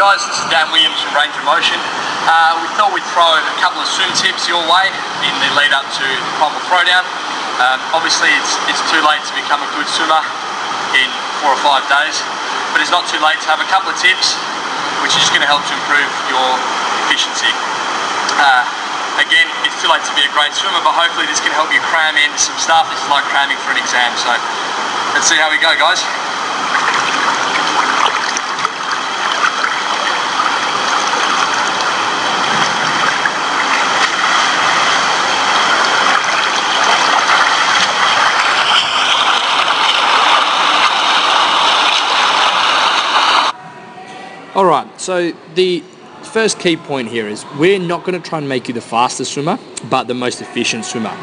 guys, this is Dan Williams from Range of Motion. We thought we'd throw a couple of swim tips your way in the lead up to the Primal Throwdown. Obviously it's too late to become a good swimmer in 4 or 5 days, but it's not too late to have a couple of tips which is just going to help to improve your efficiency. Again, it's too late to be a great swimmer, but hopefully this can help you cram in some stuff. This is like cramming for an exam, so let's see how we go, guys. Alright, so the first key point here is we're not going to try and make you the fastest swimmer, but the most efficient swimmer.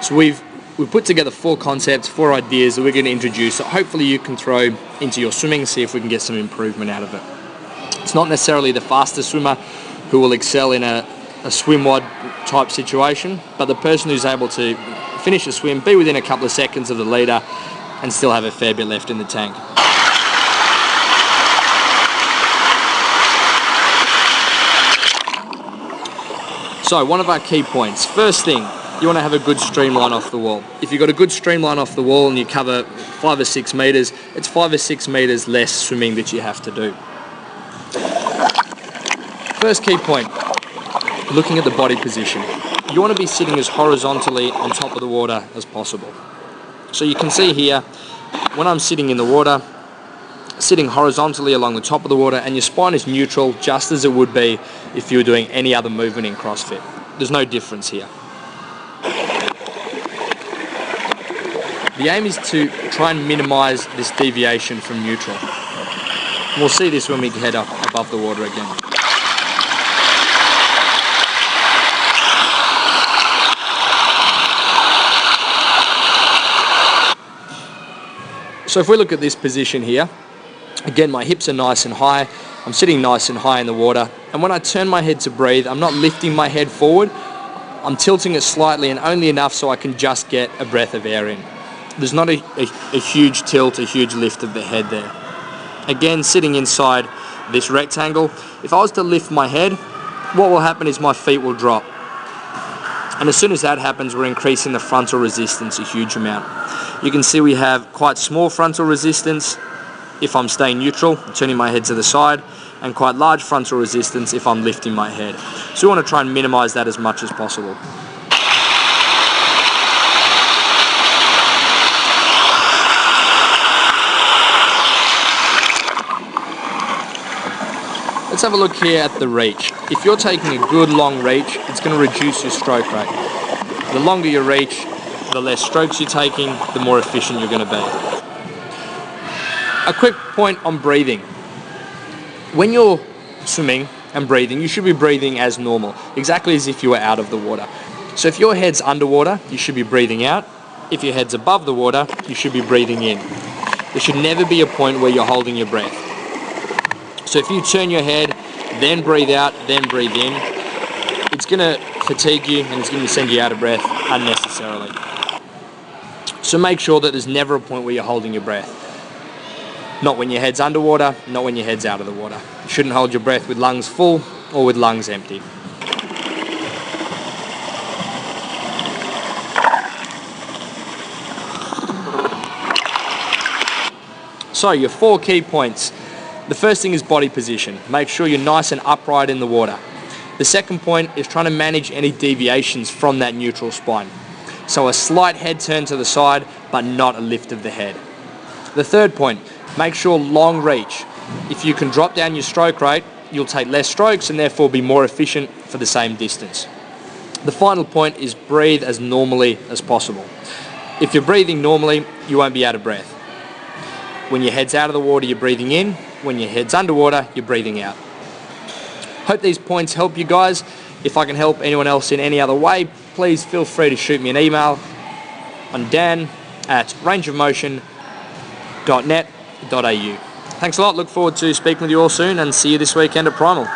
So we've put together 4 concepts, 4 ideas that we're going to introduce that hopefully you can throw into your swimming, see if we can get some improvement out of it. It's not necessarily the fastest swimmer who will excel in a swim wad type situation, but the person who's able to finish a swim, be within a couple of seconds of the leader, and still have a fair bit left in the tank. So one of our key points, first thing, you want to have a good streamline off the wall. If you've got a good streamline off the wall and you cover 5 or 6 meters, it's 5 or 6 meters less swimming that you have to do. First key point, looking at the body position. You want to be sitting as horizontally on top of the water as possible. So you can see here, when I'm sitting in the water, sitting horizontally along the top of the water, and your spine is neutral just as it would be if you were doing any other movement in CrossFit. There's no difference here. The aim is to try and minimize this deviation from neutral. And we'll see this when we head up above the water again. So if we look at this position here, again, my hips are nice and high, I'm sitting nice and high in the water, and when I turn my head to breathe, I'm not lifting my head forward, I'm tilting it slightly and only enough so I can just get a breath of air in. There's not a huge tilt, a huge lift of the head there. Again, sitting inside this rectangle, if I was to lift my head, what will happen is my feet will drop. And as soon as that happens, we're increasing the frontal resistance a huge amount. You can see we have quite small frontal resistance if I'm staying neutral, turning my head to the side, and quite large frontal resistance if I'm lifting my head. So we want to try and minimize that as much as possible. Let's have a look here at the reach. If you're taking a good long reach, it's going to reduce your stroke rate. The longer your reach, the less strokes you're taking, the more efficient you're going to be. A quick point on breathing. When you're swimming and breathing, you should be breathing as normal, exactly as if you were out of the water. So if your head's underwater, you should be breathing out. If your head's above the water, you should be breathing in. There should never be a point where you're holding your breath. So if you turn your head, then breathe out, then breathe in, it's going to fatigue you and it's going to send you out of breath unnecessarily. So make sure that there's never a point where you're holding your breath. Not when your head's underwater, not when your head's out of the water. You shouldn't hold your breath with lungs full or with lungs empty. So your 4 key points. The first thing is body position. Make sure you're nice and upright in the water. The second point is trying to manage any deviations from that neutral spine. So a slight head turn to the side, but not a lift of the head. The third point, make sure long reach. If you can drop down your stroke rate, you'll take less strokes and therefore be more efficient for the same distance. The final point is breathe as normally as possible. If you're breathing normally, you won't be out of breath. When your head's out of the water, you're breathing in. When your head's underwater, you're breathing out. Hope these points help you guys. If I can help anyone else in any other way, please feel free to shoot me an email on dan@rangeofmotion.net.au. Thanks a lot. Look forward to speaking with you all soon and see you this weekend at Primal.